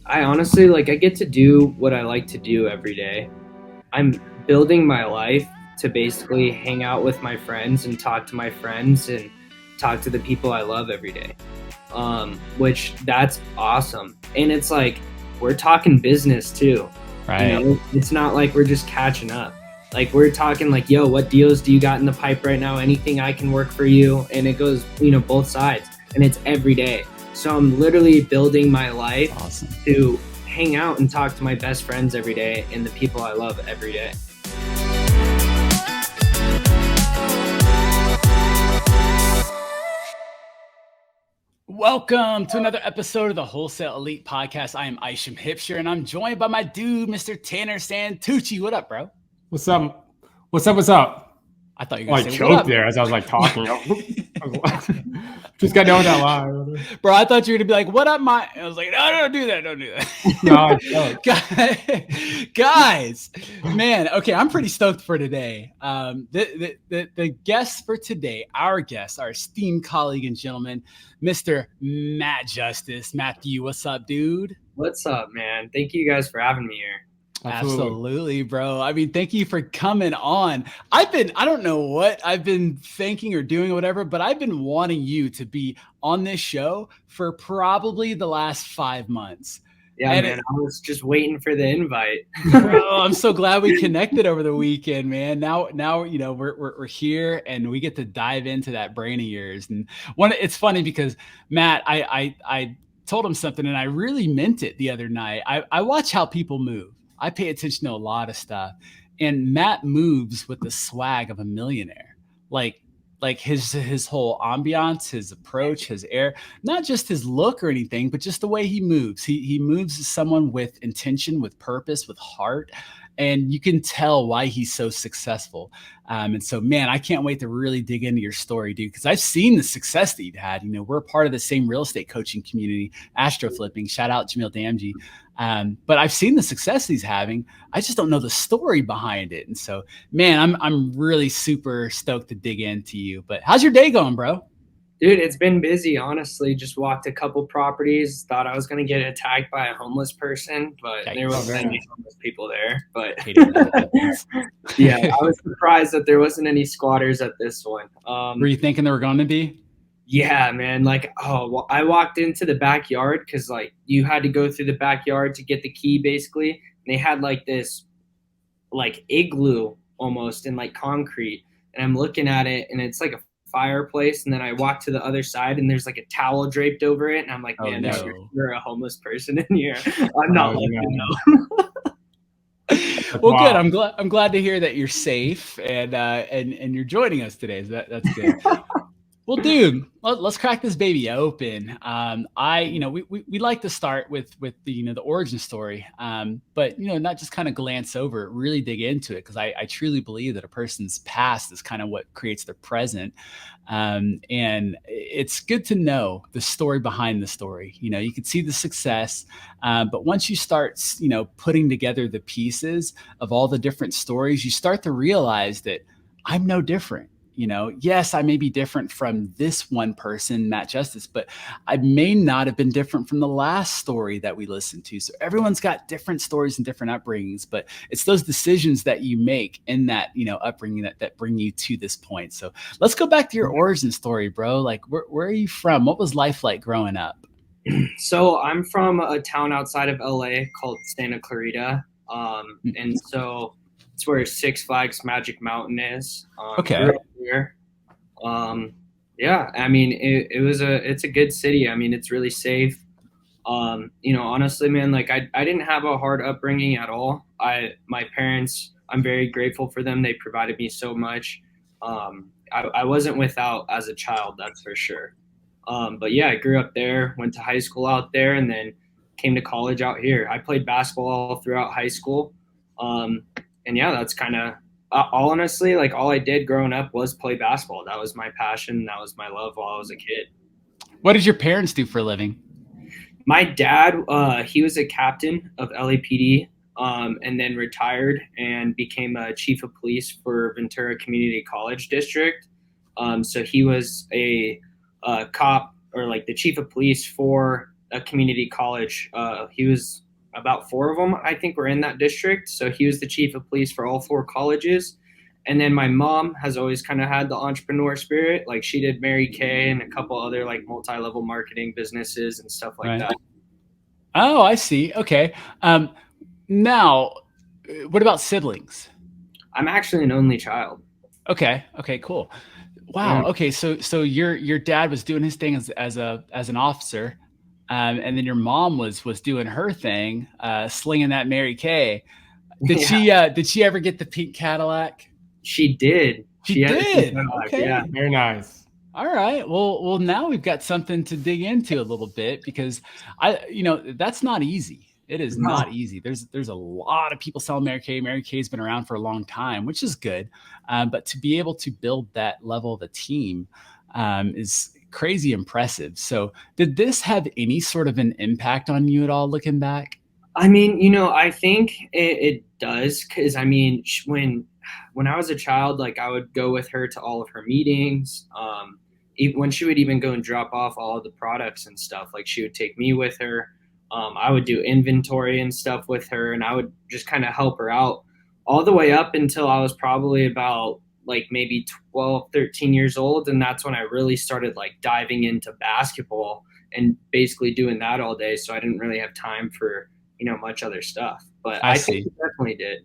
I honestly I get to do what I like to do every day. I'm building my life to basically hang out with my friends and talk to my friends and talk to the people I love every day. Which that's awesome. And it's like we're talking business too. Right. It's not like we're just catching up. Like we're talking like, yo, what deals do you got in the pipe right now? Anything I can work for you? And it goes, both sides. And it's every day. So I'm literally building my life to hang out and talk to my best friends every day and the people I love every day. Welcome to another episode of the Wholesale Elite Podcast. I am Isham Hipster, and I'm joined by my dude, Mr. Tanner Santucci. What up, bro? What's up? What's up? I thought you were going to say, choked there as I was talking. Just got done with that line. Bro, I thought you were going to be like, what up, my? I was like, no, don't do that. Don't do that. Guys, man, okay, I'm pretty stoked for today. The guest for today, our guest, our esteemed colleague and gentleman, Mr. Matt Justice. Matthew, what's up, dude? What's up, man? Thank you guys for having me here. Absolutely, bro. I mean, thank you for coming on. I don't know what I've been thinking or doing or whatever, but I've been wanting you to be on this show for probably the last 5 months. Yeah, and man, I was just waiting for the invite. Bro, I'm so glad we connected over the weekend, man. Now, we're here and we get to dive into that brain of yours. And it's funny because Matt, I told him something and I really meant it the other night. I watch how people move. I pay attention to a lot of stuff, and Matt moves with the swag of a millionaire. Like his whole ambiance, his approach, his air, not just his look or anything, but just the way he moves. He moves as someone with intention, with purpose, with heart. And you can tell why he's so successful. And so, man, I can't wait to really dig into your story, dude, because I've seen the success that you've had. We're part of the same real estate coaching community, Astro flipping. Shout out Jamil, Damji. But I've seen the success he's having. I just don't know the story behind it. And so, man, I'm really super stoked to dig into you. But how's your day going, bro? Dude, it's been busy, honestly. Just walked a couple properties. Thought I was going to get attacked by a homeless person, but there wasn't any homeless people there. But yeah, I was surprised that there wasn't any squatters at this one. Were you thinking there were going to be? Yeah, man. I walked into the backyard because you had to go through the backyard to get the key, basically. And they had this igloo almost in concrete. And I'm looking at it, and it's like a fireplace, and then I walk to the other side and there's a towel draped over it, and I'm like, man, you're a homeless person in here. I'm not letting you know. Well, wow. Good. I'm glad to hear that you're safe and you're joining us today. So that's good. Well, dude, let's crack this baby open. We like to start with the origin story, but not just kind of glance over it, really dig into it, because I truly believe that a person's past is kind of what creates their present, and it's good to know the story behind the story. You can see the success, but once you start, putting together the pieces of all the different stories, you start to realize that I'm no different. Yes, I may be different from this one person, Matt Justice, but I may not have been different from the last story that we listened to. So everyone's got different stories and different upbringings, but it's those decisions that you make in that, upbringing that bring you to this point. So let's go back to your origin story, bro. Where are you from? What was life like growing up? So I'm from a town outside of LA called Santa Clarita. And so it's where Six Flags Magic Mountain is. Okay. Here. Yeah, I mean, it's a good city. I mean, it's really safe. Honestly, man, I didn't have a hard upbringing at all. My parents, I'm very grateful for them. They provided me so much. I wasn't without as a child, that's for sure. But yeah, I grew up there, went to high school out there, and then came to college out here. I played basketball all throughout high school. And yeah, that's kind of honestly, all I did growing up was play basketball. That was my passion. That was my love while I was a kid. What did your parents do for a living? My dad, he was a captain of LAPD, and then retired and became a chief of police for Ventura Community College District. So he was a cop, or the chief of police for a community college. He was about 4 of them, I think, were in that district. So he was the chief of police for all 4 colleges. And then my mom has always kind of had the entrepreneur spirit. Like she did Mary Kay and a couple other like multi-level marketing businesses and stuff like that. Oh, I see. Okay. Now, what about siblings? I'm actually an only child. Okay. Okay. Cool. Wow. Yeah. Okay. So your dad was doing his thing as an officer, and then your mom was doing her thing, slinging that Mary Kay. Did she ever get the pink Cadillac? She did. She had a pink did. Cadillac, Okay. yeah. Very nice. All right. Well, now we've got something to dig into a little bit because that's not easy. It is not easy. There's a lot of people selling Mary Kay. Mary Kay's been around for a long time, which is good. But to be able to build that level of a team is crazy impressive. So did this have any sort of an impact on you at all looking back? I mean, I think it does because I mean, when I was a child, like I would go with her to all of her meetings. Even when she would even go and drop off all of the products and stuff, like she would take me with her. I would do inventory and stuff with her, and I would just kind of help her out all the way up until I was probably about like maybe 12, 13 years old. And that's when I really started like diving into basketball and basically doing that all day. So I didn't really have time for, much other stuff. But I think it definitely did.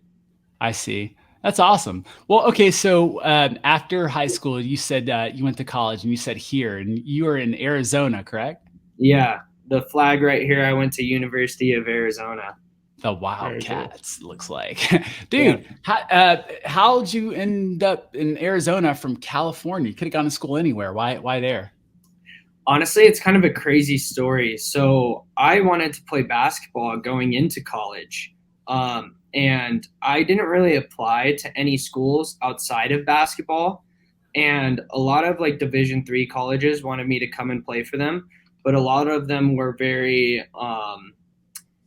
I see. That's awesome. Well, okay. So after high school, you said you went to college and you said here and you were in Arizona, correct? Yeah. The flag right here, I went to University of Arizona. The Wildcats, looks like. Dude, how'd you end up in Arizona from California? You could have gone to school anywhere. Why there? Honestly, it's kind of a crazy story. So I wanted to play basketball going into college. And I didn't really apply to any schools outside of basketball. And a lot of like Division III colleges wanted me to come and play for them. But a lot of them were they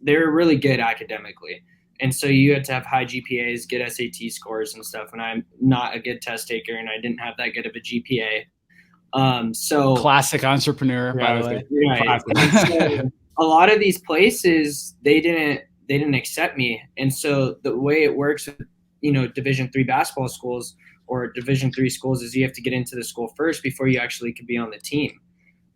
were really good academically. And so you had to have high GPAs, get SAT scores and stuff. And I'm not a good test taker and I didn't have that good of a GPA. So classic entrepreneur, by the way. Right. So a lot of these places, they didn't accept me. And so the way it works with, Division III basketball schools or Division III schools is you have to get into the school first before you actually could be on the team.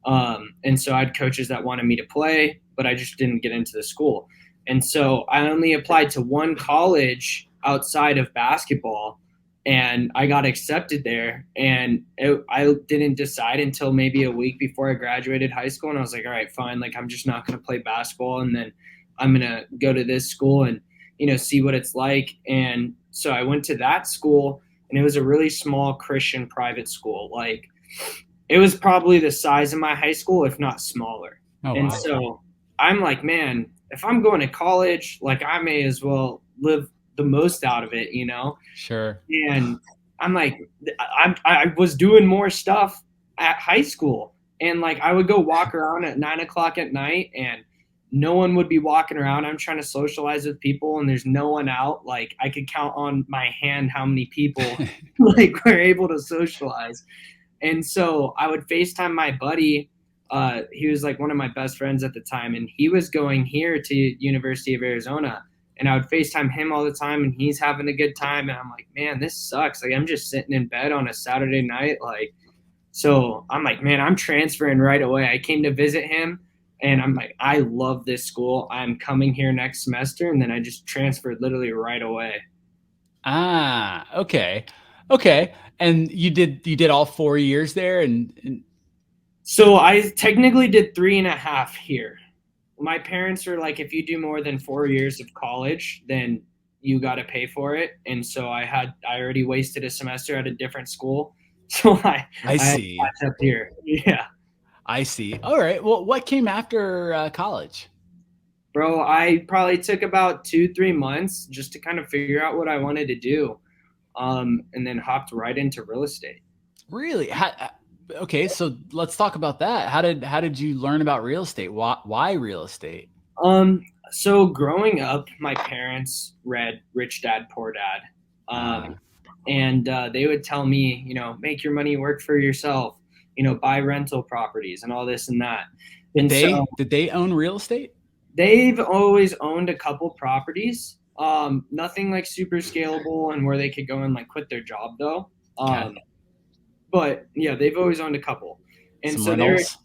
And so I had coaches that wanted me to play, but I just didn't get into the school. And so I only applied to one college outside of basketball and I got accepted there. And I didn't decide until maybe a week before I graduated high school. And I was like, all right, fine. Like, I'm just not going to play basketball. And then I'm going to go to this school and, see what it's like. And so I went to that school and it was a really small Christian private school. Like, it was probably the size of my high school, if not smaller. Oh, and wow. So I'm like, man, if I'm going to college, like I may as well live the most out of it, Sure. And I'm like, I was doing more stuff at high school. And like, I would go walk around at 9:00 at night and no one would be walking around. I'm trying to socialize with people and there's no one out. Like I could count on my hand how many people like were able to socialize. And so I would FaceTime my buddy. He was like one of my best friends at the time, and he was going here to University of Arizona. And I would FaceTime him all the time, and he's having a good time. And I'm like, man, this sucks. Like I'm just sitting in bed on a Saturday night. Like, so I'm like, man, I'm transferring right away. I came to visit him, and I'm like, I love this school. I'm coming here next semester, and then I just transferred literally right away. Ah, okay. And you did all 4 years there and So I technically did 3.5 here. My parents are like, if you do more than 4 years of college, then you got to pay for it. And so I already wasted a semester at a different school. So I see. Up here. Yeah. I see. All right. Well, what came after college? Bro, I probably took about 2-3 months just to kind of figure out what I wanted to do. And then hopped right into real estate. Really? Okay, so let's talk about that. How did you learn about real estate? Why real estate? So growing up, my parents read Rich Dad Poor Dad, and they would tell me, make your money work for yourself, buy rental properties and all this and that. And so Did they own real estate? they've always owned a couple properties. Nothing like super scalable and where they could go and like quit their job though. Okay. But yeah, they've always owned a couple. And Some so they're rentals.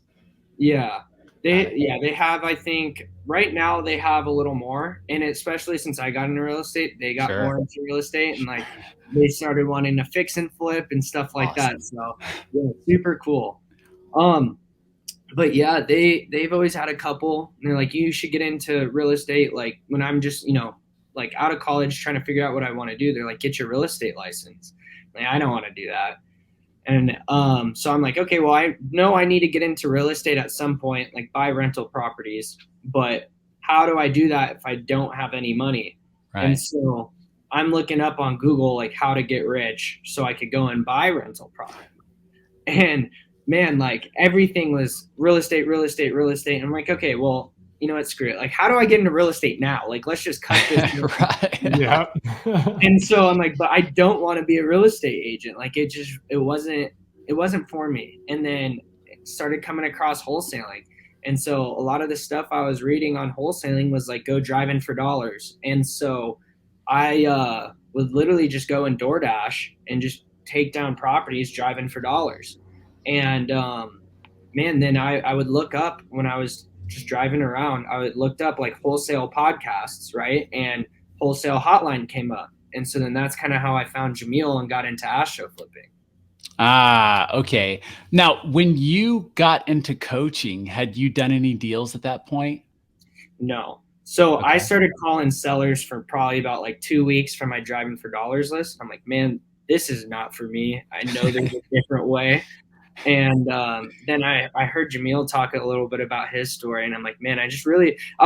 yeah. Got it. They have, I think right now they have a little more. And especially since I got into real estate, they got Sure. more into real estate and like they started wanting to fix and flip and stuff like Awesome. that. So yeah, super cool. But yeah, they've always had a couple and they're like, you should get into real estate. Like when I'm just, like out of college trying to figure out what I want to do, they're like, get your real estate license. Like, I don't want to do that. And so I'm like, okay, well, I know I need to get into real estate at some point, like buy rental properties. But how do I do that if I don't have any money? Right. And so I'm looking up on Google, like how to get rich so I could go and buy rental property. And man, like everything was real estate, real estate, real estate. And I'm like, okay, well, you know what, screw it. Like, how do I get into real estate now? Like, let's just cut this. Right. Yeah. And so I'm like, but I don't want to be a real estate agent. Like it wasn't for me. And then it started coming across wholesaling. And so a lot of the stuff I was reading on wholesaling was like, go driving for dollars. And so I would literally just go in DoorDash and just take down properties driving for dollars. And man, then I would look up when I was just driving around, I would looked up like wholesale podcasts, right? And Wholesale hotline came up. And so then that's kind of how I found Jamil and got into Astro flipping. Ah, okay. Now, when you got into coaching, had you done any deals at that point? No. So Okay. I started calling sellers for probably about like 2 weeks for my driving for dollars list. I'm like, man, this is not for me. I know there's a different way. And then I heard Jamil talk a little bit about his story, and I'm like, man, I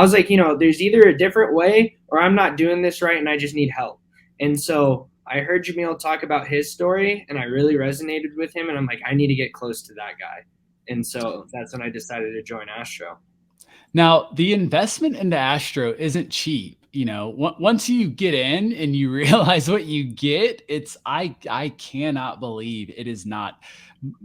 was like, there's either a different way or I'm not doing this right and I just need help. And so I heard Jamil talk about his story and I really resonated with him. And I'm like, I need to get close to that guy. And so that's when I decided to join Astro. Now, the investment into Astro isn't cheap. Once you get in and you realize what you get, I cannot believe it is not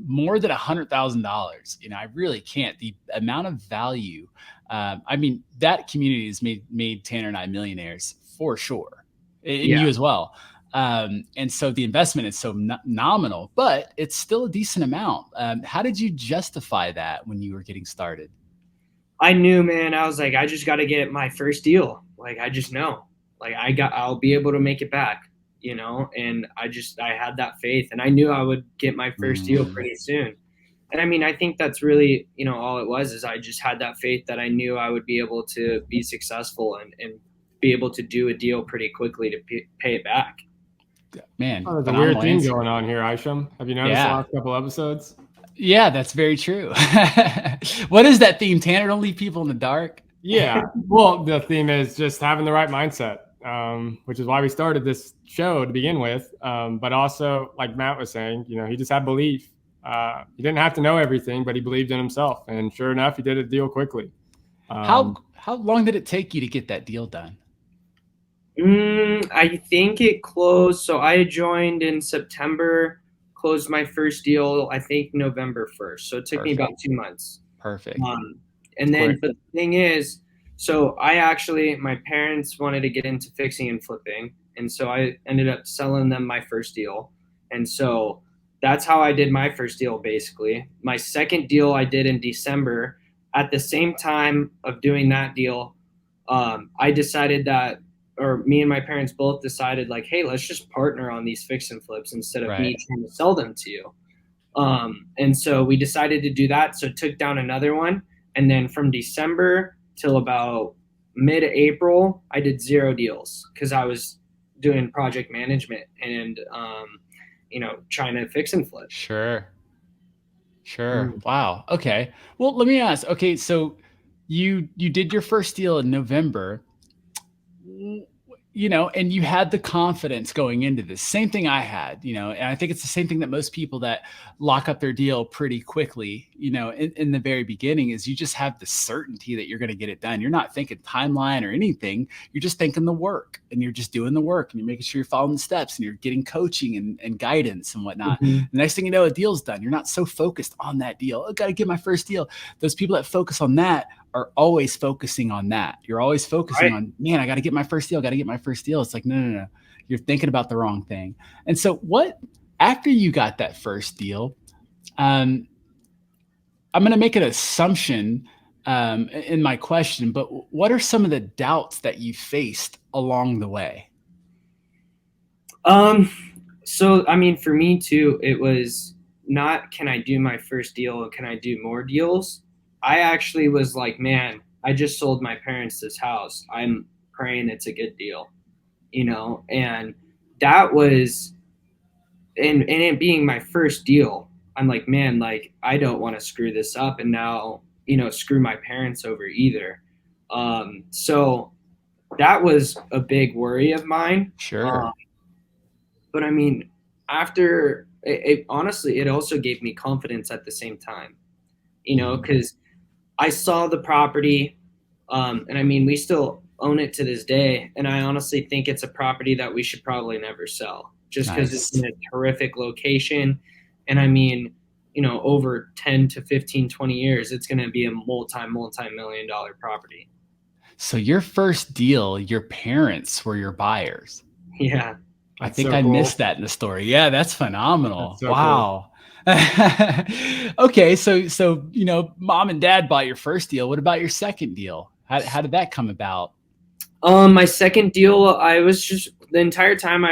more than $100,000. I really can't. The amount of value. I mean, that community has made Tanner and I millionaires for sure, and you as well. And so the investment is so nominal, but it's still a decent amount. How did you justify that when you were getting started? I knew, man, I was like, I just got to get my first deal. Like, I just know, like I'll be able to make it back, and I had that faith and I knew I would get my first deal pretty soon. And I mean, I think that's really, all it was is I just had that faith that I knew I would be able to be successful and be able to do a deal pretty quickly to pay it back. Man, there's a weird thing going on here, Isham. Have you noticed the last couple episodes? Yeah, that's very true. What is that theme, Tanner? Don't leave people in the dark. Yeah. Well, the theme is just having the right mindset, which is why we started this show to begin with. But also, like Matt was saying, he just had belief. He didn't have to know everything, but he believed in himself. And sure enough, he did a deal quickly. How long did it take you to get that deal done? I think it closed. So I joined in September, closed my first deal, I think November 1st. So it took me about 2 months. Perfect. And then, but the thing is, so my parents wanted to get into fixing and flipping. And so I ended up selling them my first deal. And so that's how I did my first deal, basically. My second deal I did in December. At the same time of doing that deal, I decided that, or me and my parents both decided like, hey, let's just partner on these fix and flips instead of me trying to sell them to you. And so we decided to do that. So took down another one. And then from December till about mid-April, I did 0 deals because I was doing project management and, trying to fix and flip. Sure. Wow. Okay. Well, let me ask. Okay. So you did your first deal in November. and you had the confidence going into this. Same thing I had, and I think it's the same thing that most people that lock up their deal pretty quickly, in the very beginning, is you just have the certainty that you're going to get it done. You're not thinking timeline or anything. You're just thinking the work, and you're just doing the work, and you're making sure you're following the steps, and you're getting coaching and guidance and whatnot. The next thing you know, a deal's done. You're not so focused on that deal. I got to get my first deal. Those people that focus on that are always focusing on that. You're always focusing on, man, I got to get my first deal. It's like, no. You're thinking about the wrong thing. And so after you got that first deal, I'm going to make an assumption in my question, but what are some of the doubts that you faced along the way? So, I mean, for me too, it was not, can I do my first deal? Can I do more deals? I actually was like, man, I just sold my parents this house. I'm praying it's a good deal, and that was, and it being my first deal, I'm like, man, like, I don't want to screw this up and now, screw my parents over either. So that was a big worry of mine. Sure. But I mean, after it honestly, it also gave me confidence at the same time, because I saw the property, and I mean, we still own it to this day. And I honestly think it's a property that we should probably never sell, just because it's in a terrific location. And I mean, over 10 to 15, 20 years, it's going to be a multi-million-dollar property. So your first deal, your parents were your buyers. Yeah. I think I missed that in the story. Yeah, that's phenomenal. That's so wow. Cool. Okay, so mom and dad bought your first deal. What about your second deal? How did that come about? My second deal, I was just, the entire time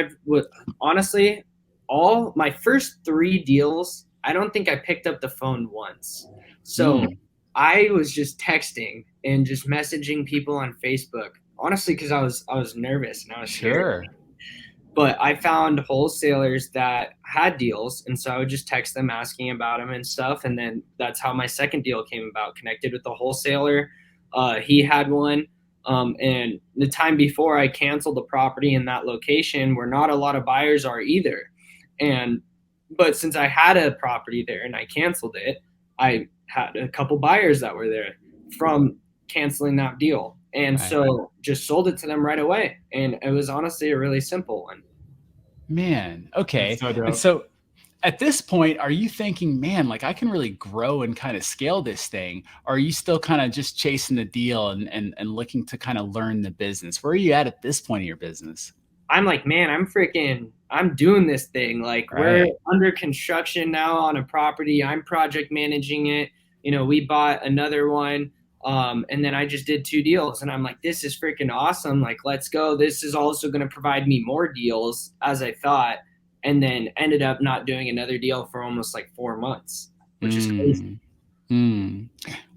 honestly, all my first 3 deals, I don't think I picked up the phone once. So I was just texting and just messaging people on Facebook, honestly, because I was nervous and I was scared. But I found wholesalers that had deals, and so I would just text them asking about them and stuff. And then that's how my second deal came about. Connected with the wholesaler. He had one. And the time before I canceled the property in that location where not a lot of buyers are either. But since I had a property there and I canceled it, I had a couple buyers that were there from canceling that deal. And so just sold it to them right away. And it was honestly a really simple one. Man, okay. And so at this point, are you thinking, man, like I can really grow and kind of scale this thing? Or are you still kind of just chasing the deal and looking to kind of learn the business? Where are you at this point in your business? I'm like, man, I'm doing this thing. Like we're under construction now on a property. I'm project managing it. We bought another one. And then I just did 2 deals and I'm like, this is freaking awesome. Like, let's go. This is also going to provide me more deals as I thought. And then ended up not doing another deal for almost like 4 months, which is crazy.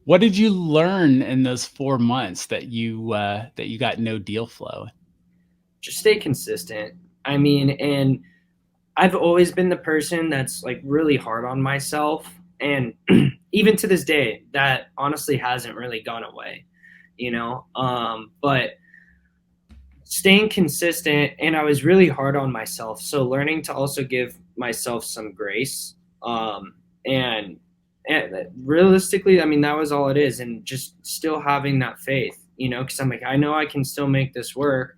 What did you learn in those 4 months that you got no deal flow? Just stay consistent. I mean, and I've always been the person that's like really hard on myself. And even to this day, that honestly hasn't really gone away, but staying consistent, and I was really hard on myself. So learning to also give myself some grace. And realistically, I mean, that was all it is. And just still having that faith, because I'm like, I know I can still make this work,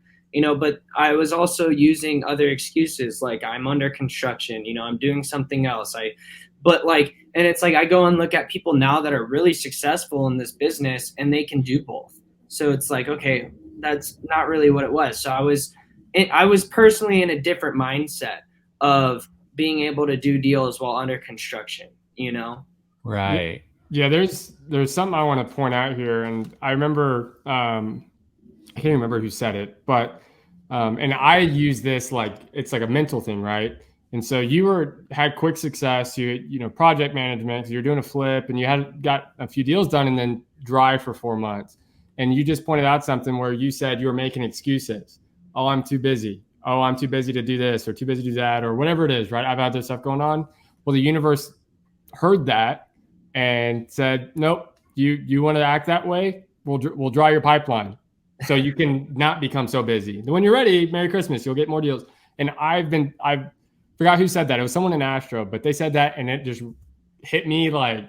but I was also using other excuses. Like I'm under construction, I'm doing something else. And it's like, I go and look at people now that are really successful in this business and they can do both. So it's like, okay, that's not really what it was. So I was personally in a different mindset of being able to do deals while under construction, Right. Yeah. There's something I want to point out here. And I remember, I can't remember who said it, but, and I use this, like, it's like a mental thing, right? And so you had quick success, project management, you're doing a flip and you got a few deals done and then dry for 4 months. And you just pointed out something where you said you were making excuses. Oh, I'm too busy. Oh, I'm too busy to do this or too busy to do that or whatever it is, right? I've had this stuff going on. Well, the universe heard that and said, nope, you want to act that way? We'll dry your pipeline. so you can not become so busy. When you're ready, Merry Christmas, you'll get more deals. And I forgot who said that. It was someone in Astro, but they said that and it just hit me like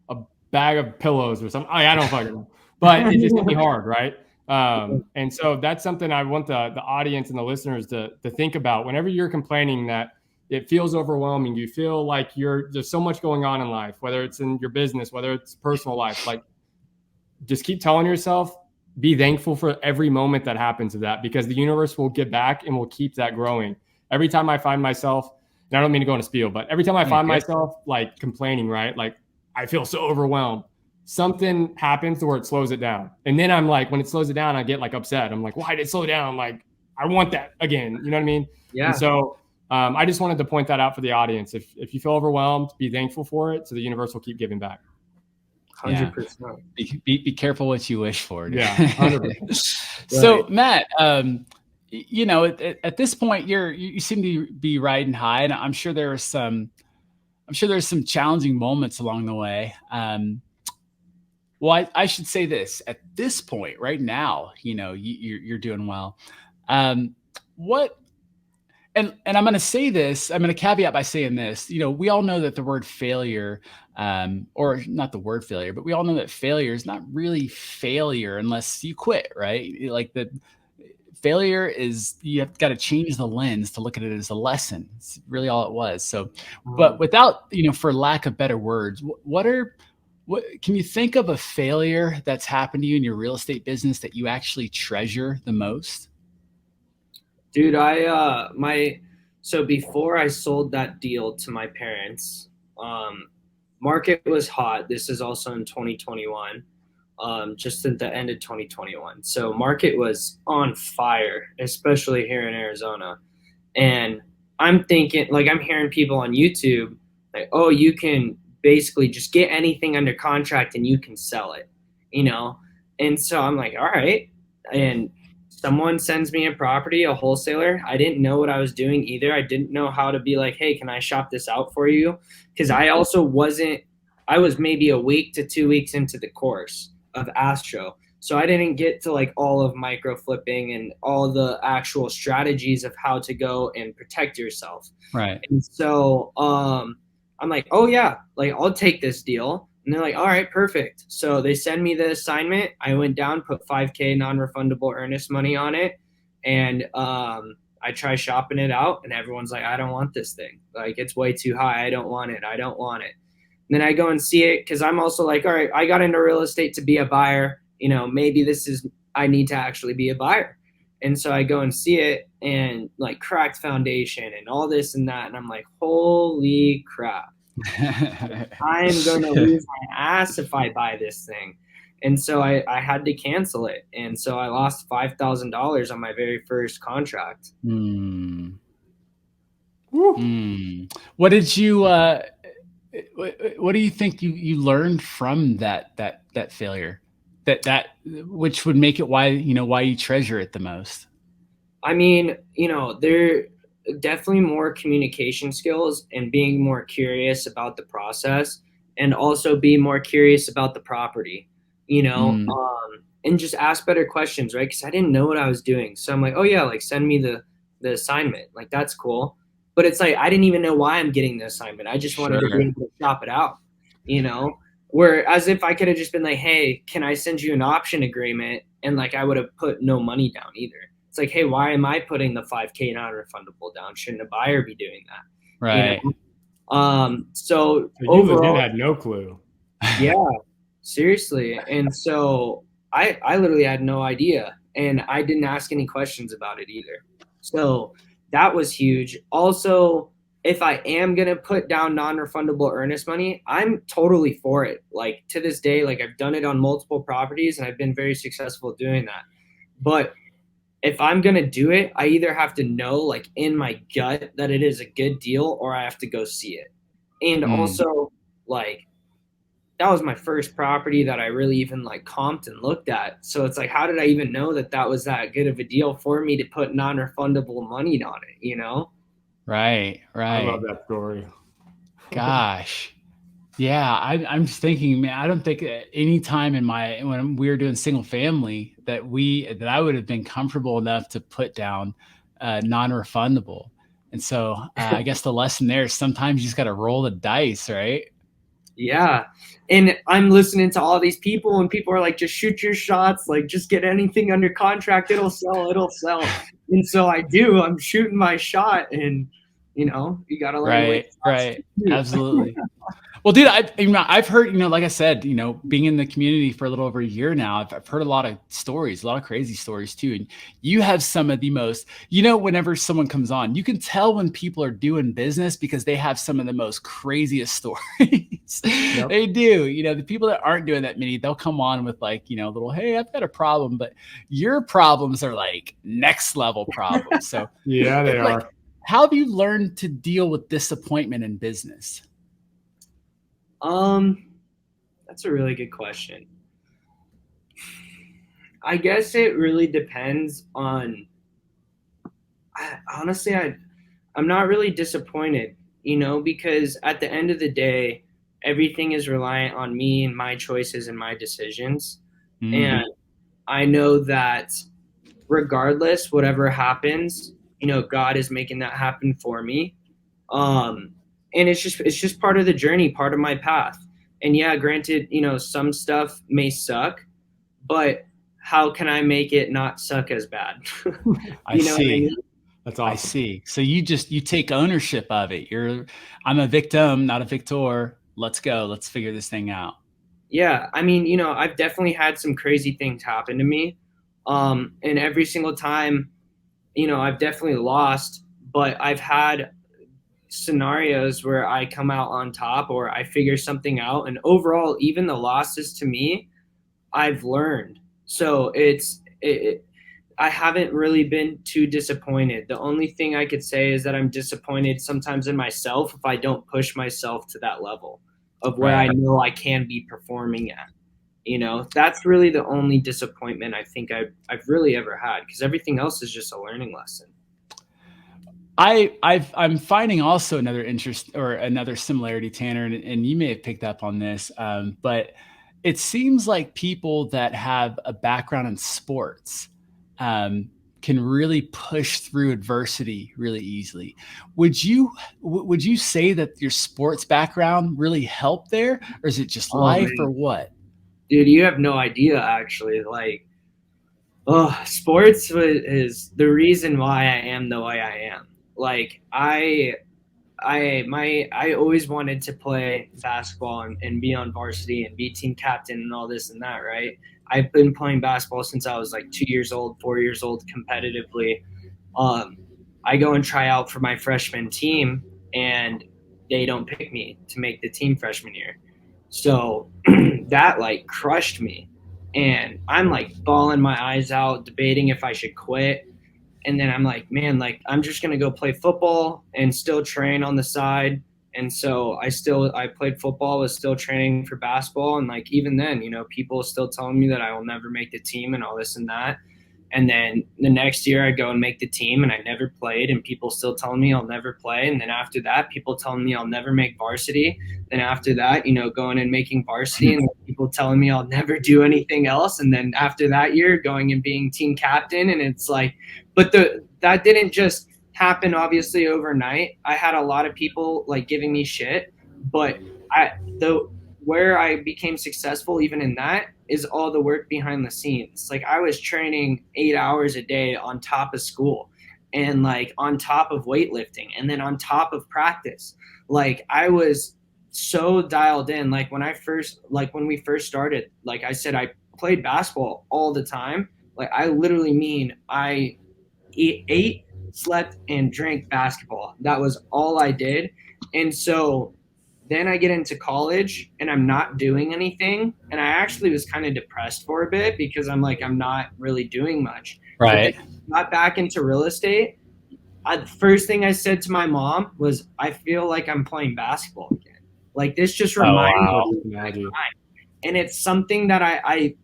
a bag of pillows or something. I don't fucking know, but it just hit me hard, right? And so that's something I want the audience and the listeners to think about whenever you're complaining that it feels overwhelming. You feel like there's so much going on in life, whether it's in your business, whether it's personal life, like just keep telling yourself, be thankful for every moment that happens to that, because the universe will get back and will keep that growing. Every time I find myself, and I don't mean to go on a spiel, but every time I find myself like complaining, right? Like I feel so overwhelmed, something happens to where it slows it down. And then I'm like, when it slows it down, I get like upset. I'm like, why did it slow down? Like, I want that again. You know what I mean? Yeah. And so I just wanted to point that out for the audience. If you feel overwhelmed, be thankful for it, so the universe will keep giving back. 100%. Be careful what you wish for. Dude. Yeah. 100%. So Matt, you know, at this point, you seem to be riding high, and I'm sure there's some challenging moments along the way. Well, I should say this at this point right now, you know, you're doing well. What, and I'm going to say this, I'm going to caveat by saying this, you know, we all know that the word failure, or not the word failure, but we all know that failure is not really failure unless you quit, right? Like the failure is, you have got to change the lens to look at it as a lesson. It's really all it was. So, but without, you know, for lack of better words, what can you think of a failure that's happened to you in your real estate business that you actually treasure the most? Dude, so before I sold that deal to my parents, market was hot. This is also in 2021, just at the end of 2021. So market was on fire, especially here in Arizona. And I'm thinking, like, I'm hearing people on YouTube, like, oh, you can basically just get anything under contract and you can sell it, you know? And so I'm like, all right. And someone sends me a property, a wholesaler. I didn't know what I was doing either. I didn't know how to be like, hey, can I shop this out for you? Because I was maybe a week to 2 weeks into the course of Astro. So I didn't get to like all of micro flipping and all the actual strategies of how to go and protect yourself. Right. And so I'm like, oh yeah, like I'll take this deal. And they're like, all right, perfect. So they send me the assignment. I went down, put $5,000 non-refundable earnest money on it. And I try shopping it out and everyone's like, I don't want this thing. Like, it's way too high. I don't want it. I don't want it. And then I go and see it because I'm also like, all right, I got into real estate to be a buyer. You know, maybe I need to actually be a buyer. And so I go and see it and like cracked foundation and all this and that. And I'm like, holy crap. I'm going to lose my ass if I buy this thing. And so I had to cancel it. And so I lost $5,000 on my very first contract. What did you, what do you think you learned from that failure? That which would make it why you treasure it the most? I mean, you know, there definitely more communication skills and being more curious about the process, and also be more curious about the property, you know, and just ask better questions, right? Because I didn't know what I was doing. So I'm like, oh yeah, like send me the assignment. Like, that's cool. But it's like, I didn't even know why I'm getting the assignment. I just wanted to be able to shop it out, you know? Whereas if I could have just been like, hey, can I send you an option agreement? And like, I would have put no money down either. It's like, hey, why am I putting the $5,000 non-refundable down? Shouldn't a buyer be doing that? Right. You know? So you overall, had no clue. Yeah, seriously. And so I literally had no idea, and I didn't ask any questions about it either. So that was huge. Also, if I am going to put down non-refundable earnest money, I'm totally for it. Like, to this day, like, I've done it on multiple properties and I've been very successful doing that. But if I'm going to do it, I either have to know, like, in my gut that it is a good deal, or I have to go see it. And also, like, that was my first property that I really even like comped and looked at. So it's like, how did I even know that that was that good of a deal for me to put non-refundable money on it, you know? Right. I love that story. Gosh. Yeah. I'm just thinking, man, I don't think any time when we were doing single family that I would have been comfortable enough to put down non-refundable. And so I guess the lesson there is sometimes you just got to roll the dice, right? Yeah. And I'm listening to all these people, and people are like, just shoot your shots, like just get anything under contract, it'll sell. And so I do. I'm shooting my shot, and you got to learn right, right, absolutely. Well, dude, I've heard, like I said, being in the community for a little over a year now, I've heard a lot of stories, a lot of crazy stories too. And you have some of the most, whenever someone comes on, you can tell when people are doing business because they have some of the most craziest stories. Yep. They do. The people that aren't doing that many, they'll come on with like, little, hey, I've got a problem, but your problems are like next level problems. So yeah, they are. How have you learned to deal with disappointment in business? That's a really good question. I guess it really depends on, honestly, I'm not really disappointed, because at the end of the day, everything is reliant on me and my choices and my decisions. Mm-hmm. And I know that regardless, whatever happens, God is making that happen for me. And it's just part of the journey, part of my path. And yeah, granted, some stuff may suck, but how can I make it not suck as bad? I see. What I mean? That's awesome. I see. So you take ownership of it. I'm a victim, not a victor. Let's go. Let's figure this thing out. Yeah. I mean, I've definitely had some crazy things happen to me. And every single time, I've definitely lost, but I've had scenarios where I come out on top or I figure something out, and overall, even the losses to me, I've learned. So I haven't really been too disappointed. The only thing I could say is that I'm disappointed sometimes in myself if I don't push myself to that level of where I know I can be performing at. That's really the only disappointment I think I've really ever had, because everything else is just a learning lesson. I'm finding also another interest or another similarity, Tanner, and you may have picked up on this, but it seems like people that have a background in sports can really push through adversity really easily. Would you say that your sports background really helped there, or is it just life, or what? Dude, you have no idea, actually. Like, sports is the reason why I am the way I am. Like, I always wanted to play basketball and be on varsity and be team captain and all this and that, right? I've been playing basketball since I was like 2 years old, 4 years old, competitively. I go and try out for my freshman team, and they don't pick me to make the team freshman year. So that like crushed me, and I'm like bawling my eyes out, debating if I should quit. And then I'm like, man, like I'm just going to go play football and still train on the side. And so I played football, was still training for basketball. And like, even then, people still telling me that I will never make the team and all this and that. And then the next year I go and make the team and I never played, and people still telling me I'll never play. And then after that, people telling me I'll never make varsity. Then after that, going and making varsity, and people telling me I'll never do anything else. And then after that year, going and being team captain. And it's like, but that didn't just happen obviously overnight. I had a lot of people like giving me shit, but where I became successful even in that is all the work behind the scenes. Like I was training 8 hours a day on top of school, and like on top of weightlifting, and then on top of practice. Like I was so dialed in. Like when we first started, like I said, I played basketball all the time. Like I literally mean I ate, slept, and drank basketball. That was all I did. And so then I get into college and I'm not doing anything. And I actually was kind of depressed for a bit because I'm like, I'm not really doing much. Right. Got back into real estate. The first thing I said to my mom was, I feel like I'm playing basketball again. Like this just reminds me of my time. And it's something that I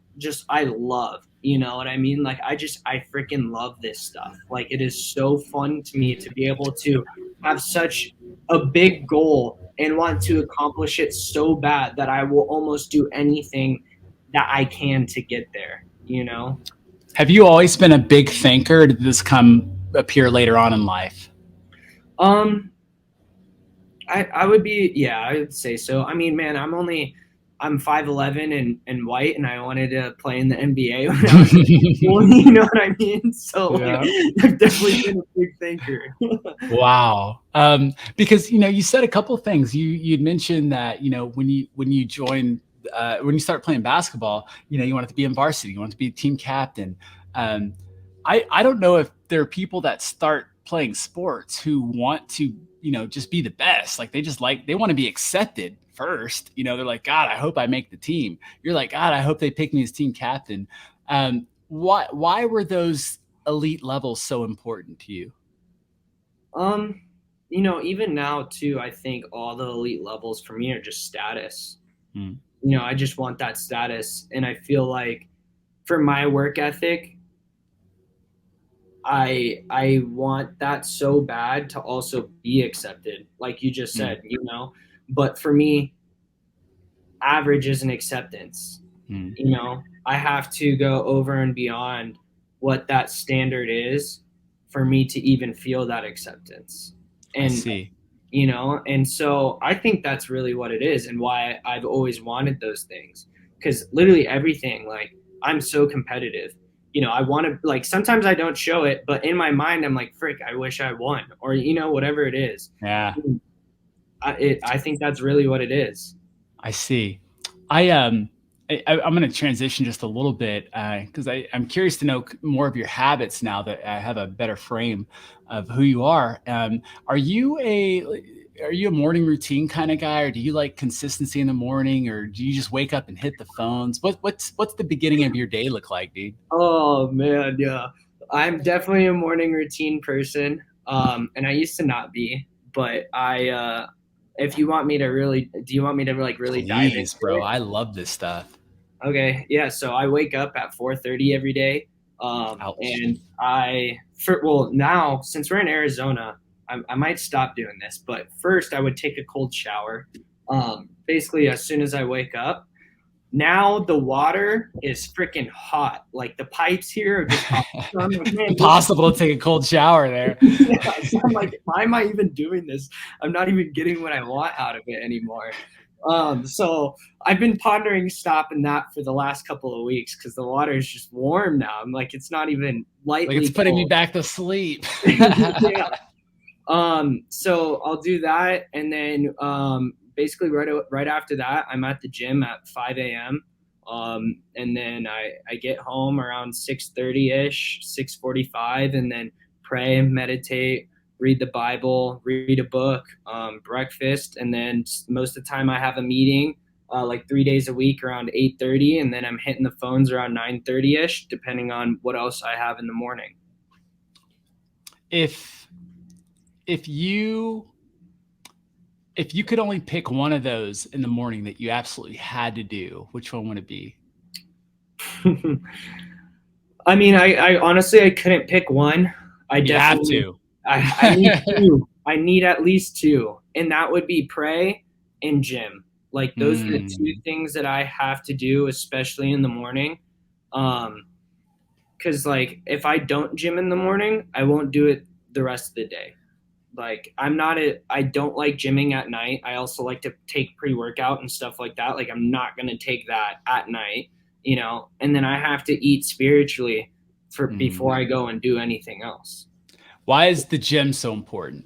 love. You know what I mean? Like I freaking love this stuff. Like it is so fun to me to be able to have such a big goal and want to accomplish it so bad that I will almost do anything that I can to get there, Have you always been a big thinker, or did this appear later on in life? I would be, yeah, I would say so. I mean, man, I'm 5'11" and white, and I wanted to play in the NBA when I was you know what I mean? So like, I've definitely been a big thinker. Wow. Because, you said a couple of things. You'd mentioned that, when you join, when you start playing basketball, you wanted to be in varsity, you wanted to be a team captain. I don't know if there are people that start playing sports who want to, just be the best. Like they want to be accepted first. They're like, God, I hope I make the team. You're like, God, I hope they pick me as team captain. Why were those elite levels so important to you? Even now too, I think all the elite levels for me are just status. I just want that status. And I feel like for my work ethic, I want that so bad to also be accepted, like you just said, but for me, average is an acceptance. I have to go over and beyond what that standard is for me to even feel that acceptance. And I see. And so I think that's really what it is, and why I've always wanted those things, because literally everything, like, I'm so competitive. I want to, like, sometimes I don't show it, but in my mind I'm like, frick, I wish I won, or whatever it is. Yeah. I think that's really what it is. I see. I'm going to transition just a little bit because I'm curious to know more of your habits now that I have a better frame of who you are. Are you a morning routine kind of guy, or do you like consistency in the morning, or do you just wake up and hit the phones? What's the beginning of your day look like, dude? Oh man, yeah, I'm definitely a morning routine person, and I used to not be, but if you want me to really, do you want me to like really dive into bro? it? I love this stuff. Okay, yeah. So I wake up at 4:30 every day, and now since we're in Arizona, I might stop doing this. But first, I would take a cold shower, basically as soon as I wake up. Now the water is freaking hot. Like, the pipes here are just hot. So I'm like, man, impossible to take a cold shower there. Yeah, so I'm like, why am I even doing this? I'm not even getting what I want out of it anymore. So I've been pondering stopping that for the last couple of weeks, because the water is just warm now. I'm like, it's not even lightly like it's putting cold. me back to sleep. Yeah. So I'll do that, and then basically right after that, I'm at the gym at 5 a.m. And then I get home around 6:30-ish, 6:45, and then pray, meditate, read the Bible, read a book, breakfast, and then most of the time I have a meeting like 3 days a week around 8:30, and then I'm hitting the phones around 9:30-ish, depending on what else I have in the morning. If you could only pick one of those in the morning that you absolutely had to do, which one would it be? I mean, I honestly, I couldn't pick one. You have to. I need two. I need at least two, and that would be pray and gym. Like, those are the two things that I have to do, especially in the morning. Because like, if I don't gym in the morning, I won't do it the rest of the day. Like, I don't like gymming at night. I also like to take pre-workout and stuff like that. Like, I'm not going to take that at night, and then I have to eat spiritually before I go and do anything else. Why is the gym so important?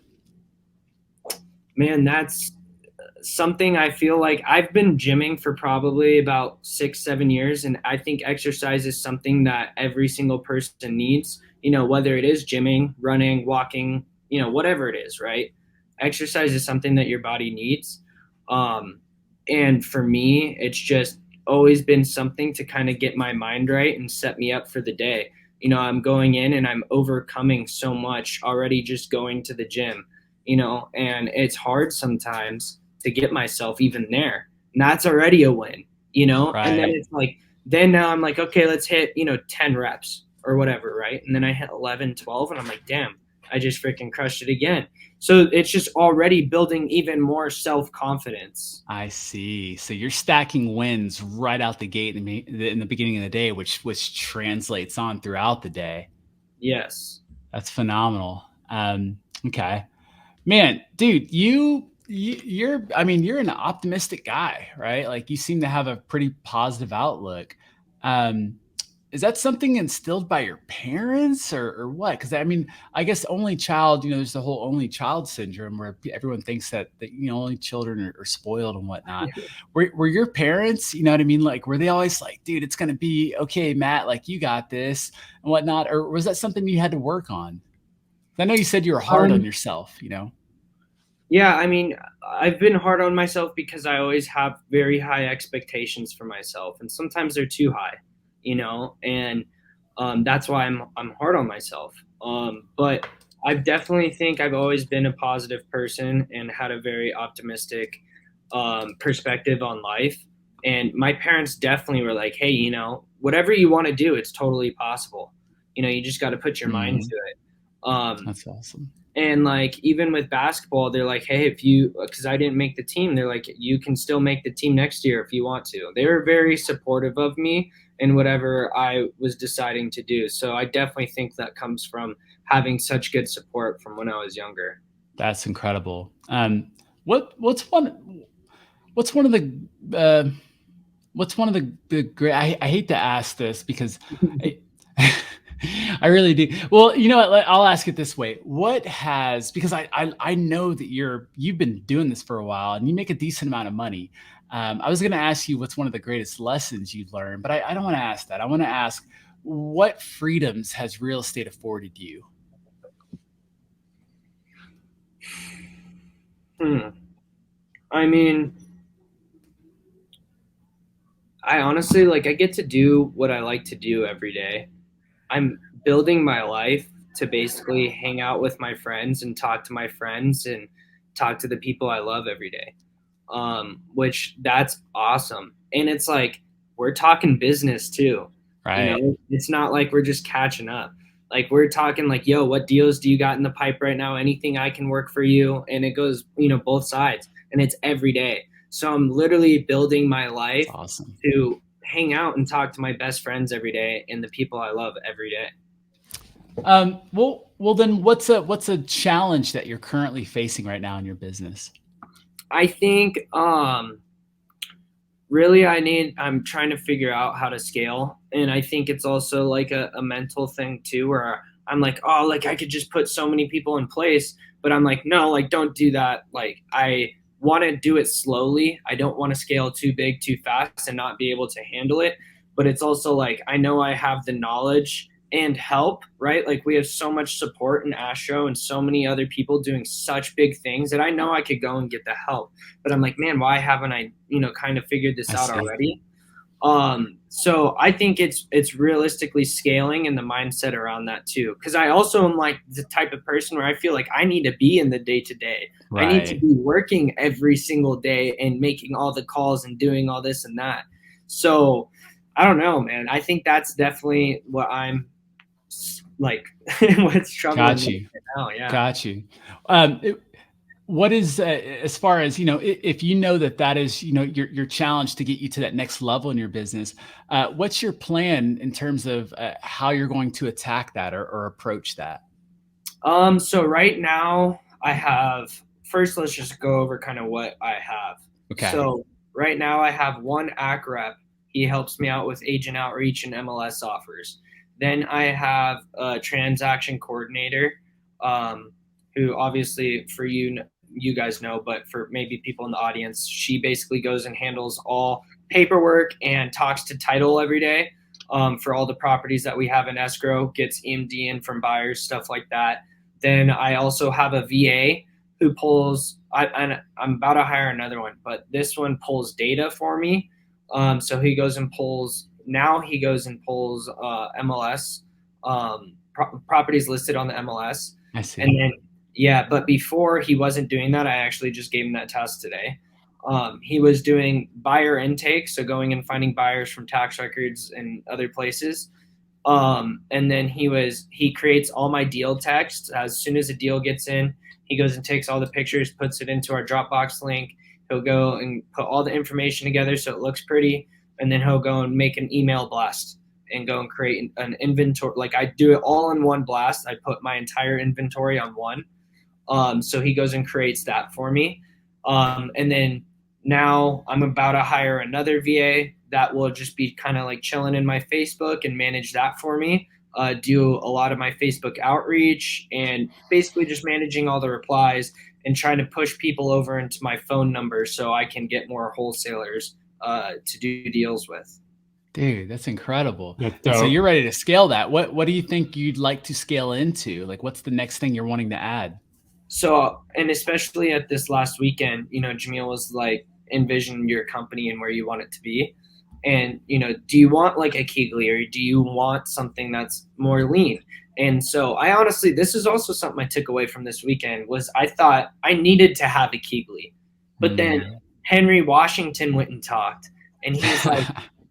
Man, that's something I feel like I've been gymming for probably about 6-7 years. And I think exercise is something that every single person needs, whether it is gymming, running, walking, whatever it is, right? Exercise is something that your body needs. And for me, it's just always been something to kind of get my mind right and set me up for the day. I'm going in and I'm overcoming so much already just going to the gym, and it's hard sometimes to get myself even there. And that's already a win, Right. And then it's like, now I'm like, okay, let's hit, 10 reps or whatever, right? And then I hit 11, 12, and I'm like, damn, I just freaking crushed it again. So it's just already building even more self-confidence. I see. So you're stacking wins right out the gate in the beginning of the day, which translates on throughout the day. Yes. That's phenomenal. Okay, man, dude, you're I mean, you're an optimistic guy, right? Like you seem to have a pretty positive outlook. Um, is that something instilled by your parents or what? Because I mean, I guess only child, there's the whole only child syndrome where everyone thinks that only children are spoiled and whatnot. Were your parents, you know what I mean? Like, were they always like, dude, it's gonna be okay, Matt, like you got this and whatnot, or was that something you had to work on? I know you said you were hard on yourself, Yeah, I mean, I've been hard on myself because I always have very high expectations for myself, and sometimes they're too high, and that's why I'm hard on myself. But I definitely think I've always been a positive person and had a very optimistic perspective on life. And my parents definitely were like, "Hey, whatever you want to do, it's totally possible. You just got to put your mind to it." That's awesome. And like even with basketball, they're like, "Hey, because I didn't make the team, they're like, you can still make the team next year if you want to." They were very supportive of me and whatever I was deciding to do. So I definitely think that comes from having such good support from when I was younger. That's incredible. What's one of the great? I hate to ask this because I really do. Well, you know what? I'll ask it this way. Because I know that you've been doing this for a while and you make a decent amount of money. I was going to ask you what's one of the greatest lessons you've learned, but I don't want to ask that. I want to ask what freedoms has real estate afforded you? I mean, I honestly I get to do what I like to do every day. I'm building my life to basically hang out with my friends and talk to my friends and talk to the people I love every day. Which that's awesome. And it's like we're talking business too. Right. It's not like we're just catching up. Like we're talking like, yo, what deals do you got in the pipe right now? Anything I can work for you? And it goes, both sides. And it's every day. So I'm literally building my life to hang out and talk to my best friends every day and the people I love every day. Well, then what's a challenge that you're currently facing right now in your business? I think, really I'm trying to figure out how to scale. And I think it's also like a mental thing too, where I'm like, oh, like I could just put so many people in place, but I'm like, no, like don't do that. Like I want to do it slowly. I don't want to scale too big, too fast and not be able to handle it. But it's also like, I know I have the knowledge and help, right? Like we have so much support in Astro and so many other people doing such big things that I know I could go and get the help. But I'm like, man, why haven't I, kind of figured this out already? So I think it's realistically scaling and the mindset around that too. Cause I also am like the type of person where I feel like I need to be in the day to day. I need to be working every single day and making all the calls and doing all this and that. So I don't know, man. I think that's definitely what I'm like, what's troubling Got you. right now. Yeah. Got you. What is as far as if that is your challenge to get you to that next level in your business, what's your plan in terms of how you're going to attack that or approach that? So right now first let's just go over kind of what I have. Okay. So right now I have one AC rep. He helps me out with agent outreach and MLS offers. Then I have a transaction coordinator, who obviously for you guys know, but for maybe people in the audience, she basically goes and handles all paperwork and talks to title every day, for all the properties that we have in escrow, gets EMD in from buyers, stuff like that. Then I also have a VA who pulls, I'm about to hire another one, but this one pulls data for me. So he goes and pulls MLS, properties listed on the MLS. I see. And then, yeah, but before he wasn't doing that, I actually just gave him that task today. He was doing buyer intake, so going and finding buyers from tax records and other places. And then he creates all my deal texts. As soon as a deal gets in, he goes and takes all the pictures, puts it into our Dropbox link. He'll go and put all the information together so it looks pretty. And then he'll go and make an email blast and go and create an inventory. Like, I do it all in one blast. I put my entire inventory on one. So he goes and creates that for me. And then now I'm about to hire another VA that will just be kind of like chilling in my Facebook and manage that for me. Do a lot of my Facebook outreach and basically just managing all the replies and trying to push people over into my phone number so I can get more wholesalers to do deals with. Dude, that's incredible. That's And so dope. you're ready to scale that. What do you think you'd like to scale into? Like, what's the next thing you're wanting to add? So, and especially at this last weekend, Jamil was like, envision your company and where you want it to be. And, do you want like a Kegley, or do you want something that's more lean? And so I honestly, this is also something I took away from this weekend, was I thought I needed to have a Kegley. But then Henry Washington went and talked, and he's like,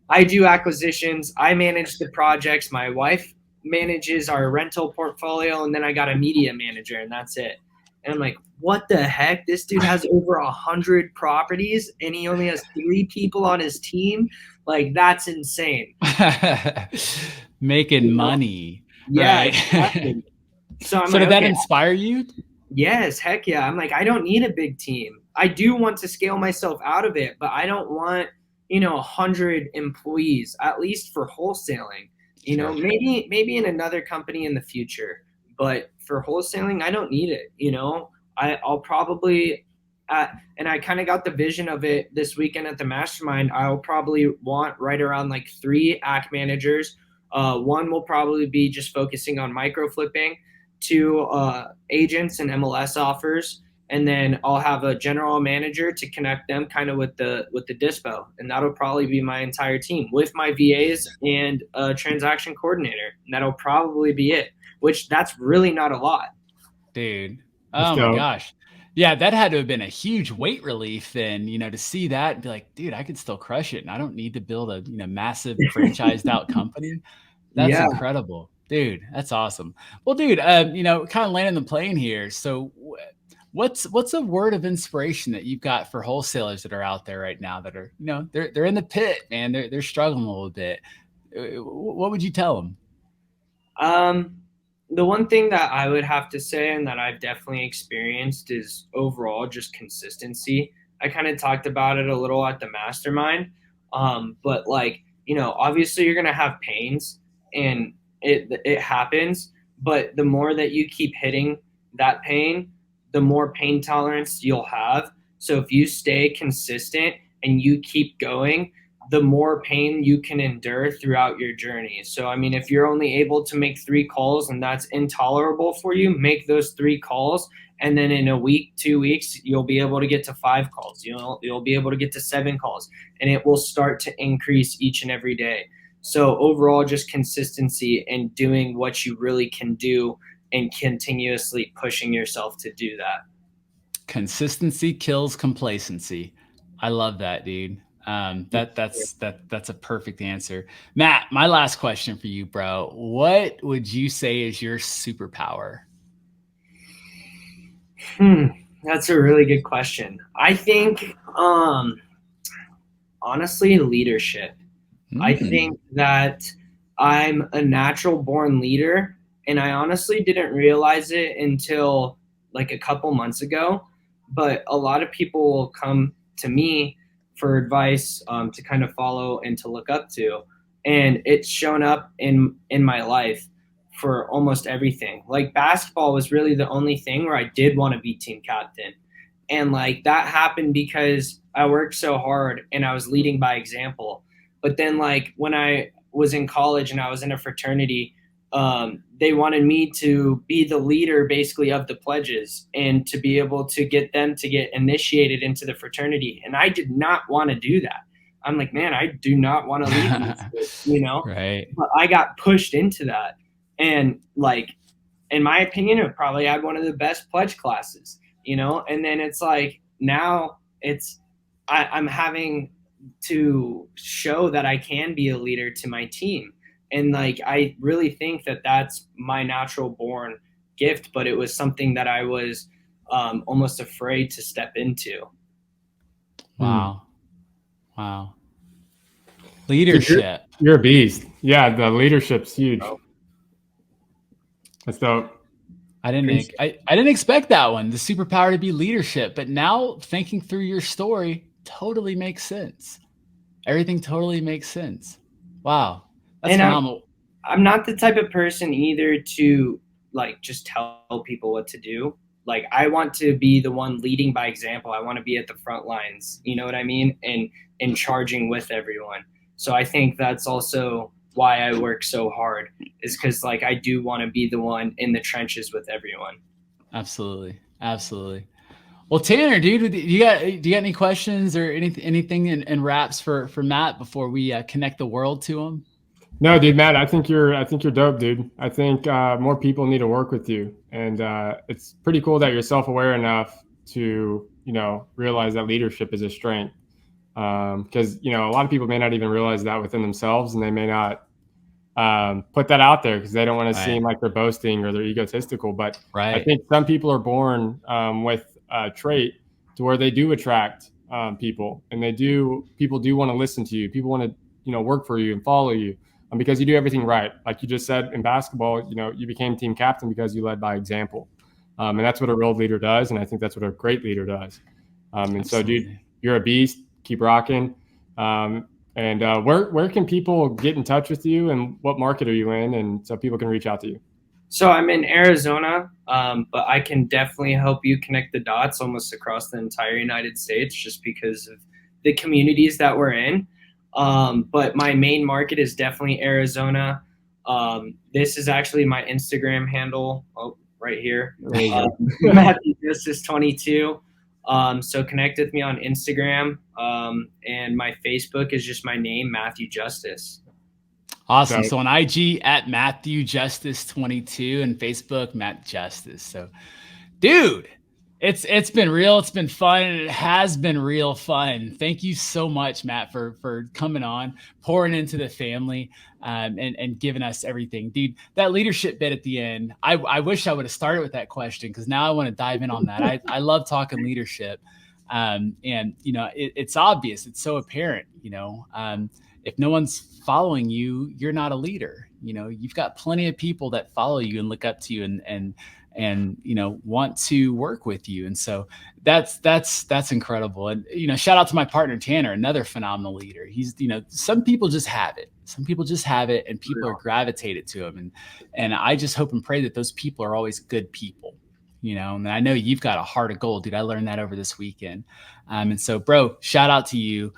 I do acquisitions, I manage the projects, my wife manages our rental portfolio, and then I got a media manager, and that's it. And I'm like, what the heck? This dude has over 100 properties and he only has 3 people on his team. Like, that's insane. Making money. Yeah, right? exactly. So So did that inspire you? Yes, heck yeah. I'm like, I don't need a big team. I do want to scale myself out of it, but I don't want, 100 employees, at least for wholesaling. Sure. Maybe in another company in the future, but for wholesaling, I don't need it. I'll probably, and I kind of got the vision of it this weekend at the mastermind. I'll probably want right around like 3 AC managers. One will probably be just focusing on micro flipping, 2 agents and MLS offers, and then I'll have a general manager to connect them kind of with the dispo, and that'll probably be my entire team with my VAs and a transaction coordinator, and that'll probably be it. Which, that's really not a lot. Dude. That's Oh my dope. gosh. Yeah, that had to have been a huge weight relief then, to see that and be like, dude, I could still crush it. And I don't need to build a massive franchised out company. That's Yeah. incredible. Dude, that's awesome. Well, dude, kind of landing the plane here. So what's a word of inspiration that you've got for wholesalers that are out there right now that are, they're in the pit, man. They're struggling a little bit. What would you tell them? The one thing that I would have to say, and that I've definitely experienced, is overall just consistency. I kind of talked about it a little at the mastermind. But like, obviously you're going to have pains, and it happens, but the more that you keep hitting that pain, the more pain tolerance you'll have. So if you stay consistent and you keep going, the more pain you can endure throughout your journey. So, I mean, if you're only able to make 3 calls and that's intolerable for you, make those 3 calls. And then in a week, 2 weeks, you'll be able to get to 5 calls. You'll be able to get to 7 calls, and it will start to increase each and every day. So overall, just consistency and doing what you really can do and continuously pushing yourself to do that. Consistency kills complacency. I love that, dude. That's a perfect answer. Matt, my last question for you, bro. What would you say is your superpower? That's a really good question. I think, honestly, leadership. I think that I'm a natural born leader, and I honestly didn't realize it until like a couple months ago. But a lot of people will come to me for advice, to kind of follow and to look up to, and it's shown up in my life for almost everything. Like, basketball was really the only thing where I did want to be team captain, and like that happened because I worked so hard and I was leading by example. But then, like, when I was in college and I was in a fraternity, they wanted me to be the leader basically of the pledges and to be able to get them to get initiated into the fraternity. And I did not want to do that. I'm like, man, I do not want to lead these, Right. But I got pushed into that. And like, in my opinion, it probably had one of the best pledge classes, and then it's like, now I'm having to show that I can be a leader to my team. And like, I really think that that's my natural born gift, but it was something that I was almost afraid to step into. Wow. Wow. Leadership. You're a beast. Yeah, the leadership's huge. Oh. That's dope. I didn't expect that one, the superpower to be leadership, but now thinking through your story totally makes sense. Everything totally makes sense. Wow. That's phenomenal. I'm not the type of person either to like just tell people what to do. Like, I want to be the one leading by example. I want to be at the front lines, you know what I mean? And charging with everyone. So I think that's also why I work so hard, is because like I do want to be the one in the trenches with everyone. Absolutely. Absolutely. Well, Tanner, dude, do you got any questions or anything in wraps for Matt before we connect the world to him? No, dude, Matt, I think you're dope, dude. I think more people need to work with you, and it's pretty cool that you're self-aware enough to, you know, realize that leadership is a strength. Because, you know, a lot of people may not even realize that within themselves, and they may not put that out there because they don't want to seem like they're boasting or they're egotistical. But I think some people are born with a trait to where they do attract people, and people do want to listen to you. People want to, you know, work for you and follow you because you do everything right. Like you just said in basketball, you know, you became team captain because you led by example. And that's what a real leader does. And I think that's what a great leader does. And so, dude, you're a beast. Keep rocking. And where can people get in touch with you, and what market are you in, and so people can reach out to you? So I'm in Arizona, but I can definitely help you connect the dots almost across the entire United States just because of the communities that we're in. But my main market is definitely Arizona. This is actually my Instagram handle. Oh, right here. Matthew Justice 22. So connect with me on Instagram. And my Facebook is just my name, Matthew Justice. Awesome. So on IG at Matthew Justice 22 and Facebook, Matt Justice. So, dude, it's been real. It's been fun. And it has been real fun. Thank you so much, Matt, for coming on, pouring into the family, and giving us everything. Dude, that leadership bit at the end, I wish I would have started with that question, because now I want to dive in on that. I love talking leadership. And, you know, it's obvious. It's so apparent, you know, if no one's following you, you're not a leader. You know, you've got plenty of people that follow you and look up to you and you know, want to work with you. And so that's incredible. And, you know, shout out to my partner, Tanner, another phenomenal leader. He's, you know, some people just have it. Some people just have it, and people are gravitated to him. And I just hope and pray that those people are always good people. You know, and I know you've got a heart of gold, dude. I learned that over this weekend. And so, bro, shout out to you.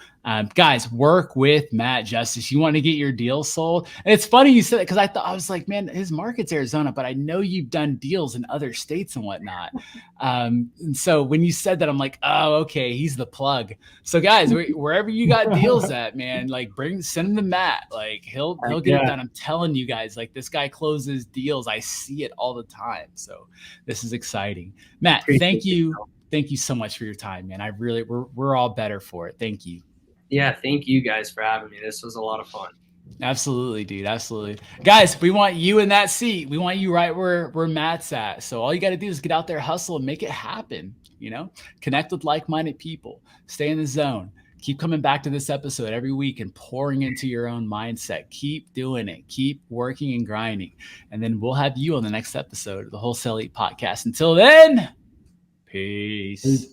Guys, work with Matt Justice. You want to get your deal sold? And it's funny you said that, because I was like, man, his market's Arizona, but I know you've done deals in other states and whatnot. And so when you said that, I'm like, oh, okay, he's the plug. So guys, wherever you got deals at, man, like send him to Matt. Like he'll get it done. I'm telling you guys, like this guy closes deals. I see it all the time. So this is exciting. Matt, thank you. Thank you so much for your time, man. We're all better for it. Thank you. Yeah, thank you guys for having me. This was a lot of fun. Absolutely, dude. Absolutely. Guys, we want you in that seat. We want you right where Matt's at. So all you got to do is get out there, hustle, and make it happen. You know, connect with like-minded people, stay in the zone, keep coming back to this episode every week and pouring into your own mindset. Keep doing it. Keep working and grinding. And then we'll have you on the next episode of the Wholesale Podcast. Until then, peace.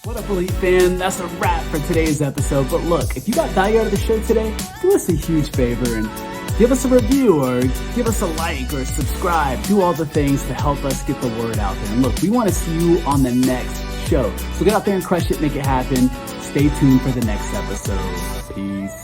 What up, Elite fan? That's a wrap for today's episode. But look, if you got value out of the show today, do us a huge favor and give us a review or give us a like or subscribe. Do all the things to help us get the word out there. And look, we want to see you on the next show. So get out there and crush it, make it happen. Stay tuned for the next episode. Peace.